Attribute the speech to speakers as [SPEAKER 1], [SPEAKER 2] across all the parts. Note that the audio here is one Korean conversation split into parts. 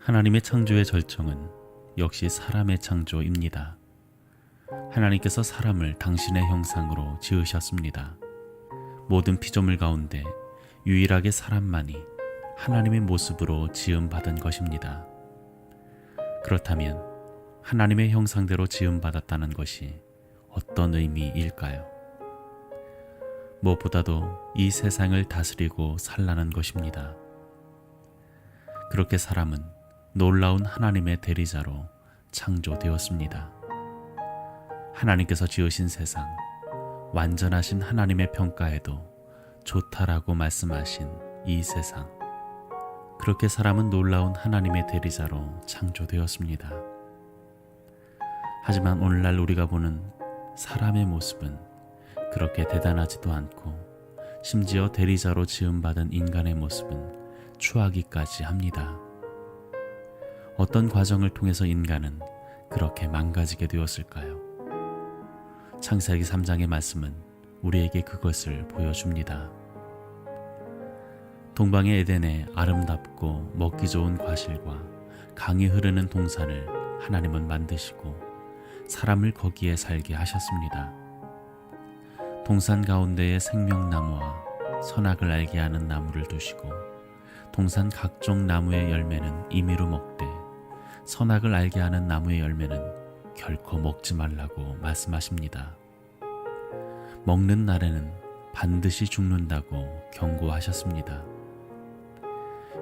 [SPEAKER 1] 하나님의 창조의 절정은 역시 사람의 창조입니다. 하나님께서 사람을 당신의 형상으로 지으셨습니다. 모든 피조물 가운데 유일하게 사람만이 하나님의 모습으로 지음받은 것입니다. 그렇다면 하나님의 형상대로 지음받았다는 것이 어떤 의미일까요? 무엇보다도 이 세상을 다스리고 살라는 것입니다. 그렇게 사람은 놀라운 하나님의 대리자로 창조되었습니다. 하나님께서 지으신 세상, 완전하신 하나님의 평가에도 좋다라고 말씀하신 이 세상, 그렇게 사람은 놀라운 하나님의 대리자로 창조되었습니다. 하지만 오늘날 우리가 보는 사람의 모습은 그렇게 대단하지도 않고 심지어 대리자로 지음받은 인간의 모습은 추하기까지 합니다. 어떤 과정을 통해서 인간은 그렇게 망가지게 되었을까요? 창세기 3장의 말씀은 우리에게 그것을 보여줍니다. 동방의 에덴에 아름답고 먹기 좋은 과실과 강이 흐르는 동산을 하나님은 만드시고 사람을 거기에 살게 하셨습니다. 동산 가운데에 생명나무와 선악을 알게 하는 나무를 두시고 동산 각종 나무의 열매는 임의로 먹되 선악을 알게 하는 나무의 열매는 결코 먹지 말라고 말씀하십니다. 먹는 날에는 반드시 죽는다고 경고하셨습니다.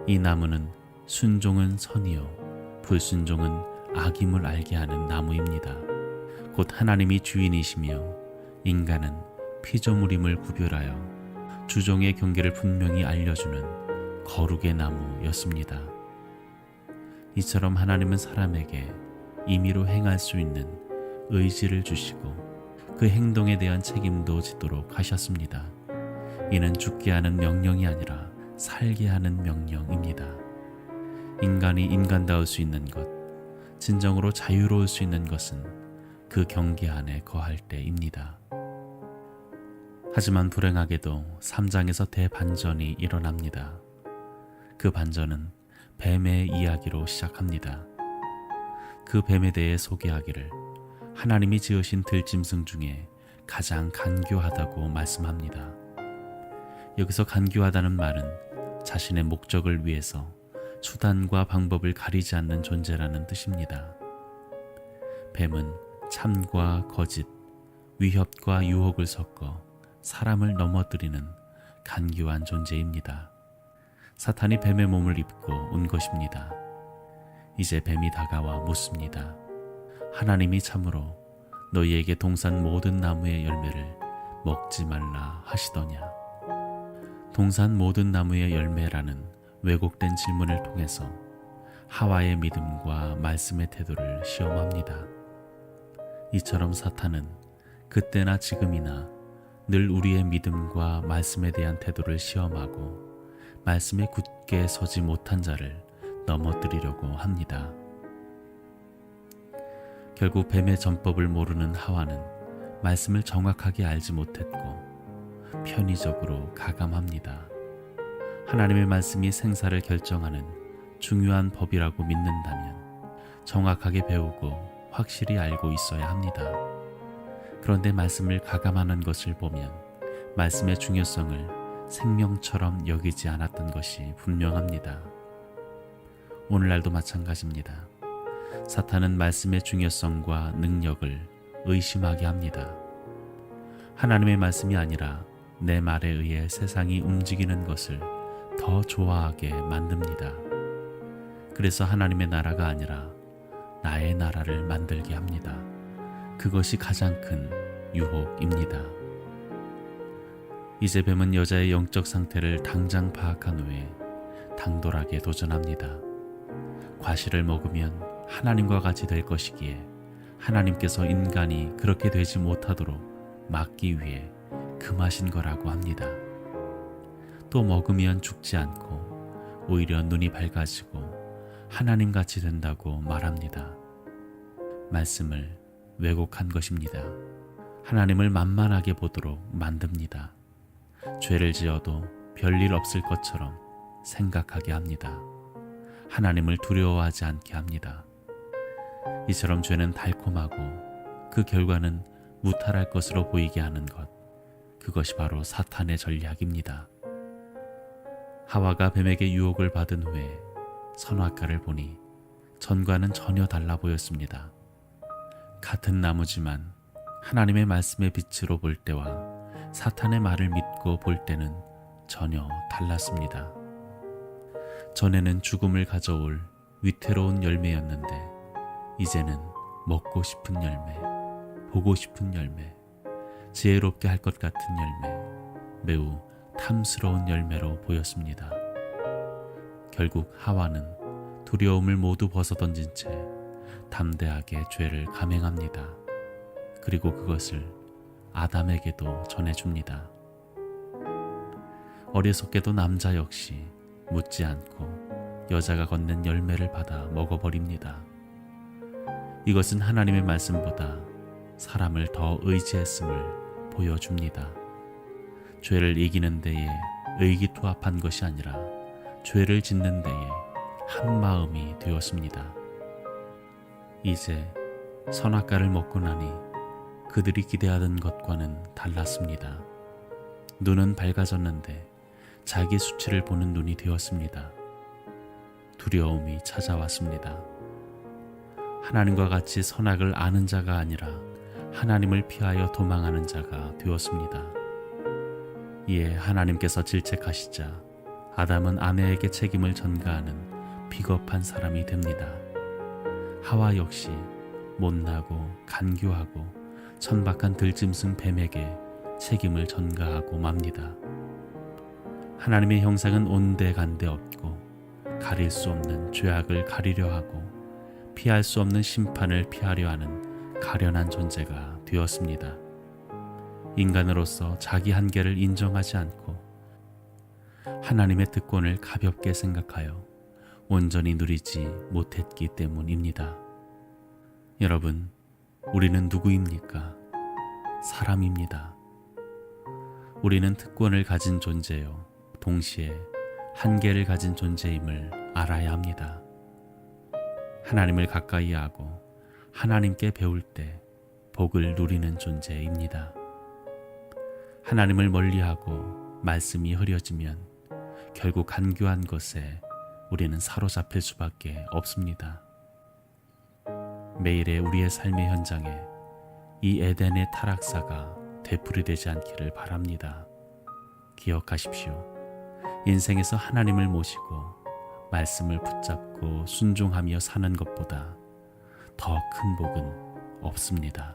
[SPEAKER 1] 이 나무는 순종은 선이요 불순종은 악임을 알게 하는 나무입니다. 곧 하나님이 주인이시며 인간은 피조물임을 구별하여 주종의 경계를 분명히 알려주는 거룩의 나무였습니다. 이처럼 하나님은 사람에게 임의로 행할 수 있는 의지를 주시고 그 행동에 대한 책임도 지도록 하셨습니다. 이는 죽게 하는 명령이 아니라 살게 하는 명령입니다. 인간이 인간다울 수 있는 것, 진정으로 자유로울 수 있는 것은 그 경계 안에 거할 때입니다. 하지만 불행하게도 3장에서 대반전이 일어납니다. 그 반전은 뱀의 이야기로 시작합니다. 그 뱀에 대해 소개하기를 하나님이 지으신 들짐승 중에 가장 간교하다고 말씀합니다. 여기서 간교하다는 말은 자신의 목적을 위해서 수단과 방법을 가리지 않는 존재라는 뜻입니다. 뱀은 참과 거짓, 위협과 유혹을 섞어 사람을 넘어뜨리는 간교한 존재입니다. 사탄이 뱀의 몸을 입고 온 것입니다. 이제 뱀이 다가와 묻습니다. 하나님이 참으로 너희에게 동산 모든 나무의 열매를 먹지 말라 하시더냐? 동산 모든 나무의 열매라는 왜곡된 질문을 통해서 하와의 믿음과 말씀의 태도를 시험합니다. 이처럼 사탄은 그때나 지금이나 늘 우리의 믿음과 말씀에 대한 태도를 시험하고 말씀에 굳게 서지 못한 자를 넘어뜨리려고 합니다. 결국 뱀의 전법을 모르는 하와는 말씀을 정확하게 알지 못했고 편의적으로 가감합니다. 하나님의 말씀이 생사를 결정하는 중요한 법이라고 믿는다면 정확하게 배우고 확실히 알고 있어야 합니다. 그런데 말씀을 가감하는 것을 보면 말씀의 중요성을 생명처럼 여기지 않았던 것이 분명합니다. 오늘날도 마찬가지입니다. 사탄은 말씀의 중요성과 능력을 의심하게 합니다. 하나님의 말씀이 아니라 내 말에 의해 세상이 움직이는 것을 더 좋아하게 만듭니다. 그래서 하나님의 나라가 아니라 나의 나라를 만들게 합니다. 그것이 가장 큰 유혹입니다. 이제 뱀은 여자의 영적 상태를 당장 파악한 후에 당돌하게 도전합니다. 과실을 먹으면 하나님과 같이 될 것이기에 하나님께서 인간이 그렇게 되지 못하도록 막기 위해 금하신 거라고 합니다. 또 먹으면 죽지 않고 오히려 눈이 밝아지고 하나님같이 된다고 말합니다. 말씀을 왜곡한 것입니다. 하나님을 만만하게 보도록 만듭니다. 죄를 지어도 별일 없을 것처럼 생각하게 합니다. 하나님을 두려워하지 않게 합니다. 이처럼 죄는 달콤하고 그 결과는 무탈할 것으로 보이게 하는 것, 그것이 바로 사탄의 전략입니다. 하와가 뱀에게 유혹을 받은 후에 선악과를 보니 전과는 전혀 달라 보였습니다. 같은 나무지만 하나님의 말씀의 빛으로 볼 때와 사탄의 말을 믿고 볼 때는 전혀 달랐습니다. 전에는 죽음을 가져올 위태로운 열매였는데 이제는 먹고 싶은 열매, 보고 싶은 열매, 지혜롭게 할 것 같은 열매, 매우 탐스러운 열매로 보였습니다. 결국 하와는 두려움을 모두 벗어던진 채 담대하게 죄를 감행합니다. 그리고 그것을 아담에게도 전해줍니다. 어리석게도 남자 역시 묻지 않고 여자가 건넨 열매를 받아 먹어버립니다. 이것은 하나님의 말씀보다 사람을 더 의지했음을 보여줍니다. 죄를 이기는 데에 의기투합한 것이 아니라 죄를 짓는 데에 한 마음이 되었습니다. 이제 선악과를 먹고 나니 그들이 기대하던 것과는 달랐습니다. 눈은 밝아졌는데 자기 수치를 보는 눈이 되었습니다. 두려움이 찾아왔습니다. 하나님과 같이 선악을 아는 자가 아니라 하나님을 피하여 도망하는 자가 되었습니다. 이에 하나님께서 질책하시자 아담은 아내에게 책임을 전가하는 비겁한 사람이 됩니다. 하와 역시 못나고 간교하고 천박한 들짐승 뱀에게 책임을 전가하고 맙니다. 하나님의 형상은 온데간데 없고 가릴 수 없는 죄악을 가리려 하고 피할 수 없는 심판을 피하려 하는 가련한 존재가 되었습니다. 인간으로서 자기 한계를 인정하지 않고 하나님의 특권을 가볍게 생각하여 온전히 누리지 못했기 때문입니다. 여러분, 우리는 누구입니까? 사람입니다. 우리는 특권을 가진 존재요, 동시에 한계를 가진 존재임을 알아야 합니다. 하나님을 가까이 하고 하나님께 배울 때 복을 누리는 존재입니다. 하나님을 멀리하고 말씀이 흐려지면 결국 간교한 것에 우리는 사로잡힐 수밖에 없습니다. 매일의 우리의 삶의 현장에 이 에덴의 타락사가 되풀이되지 않기를 바랍니다. 기억하십시오. 인생에서 하나님을 모시고 말씀을 붙잡고 순종하며 사는 것보다 더 큰 복은 없습니다.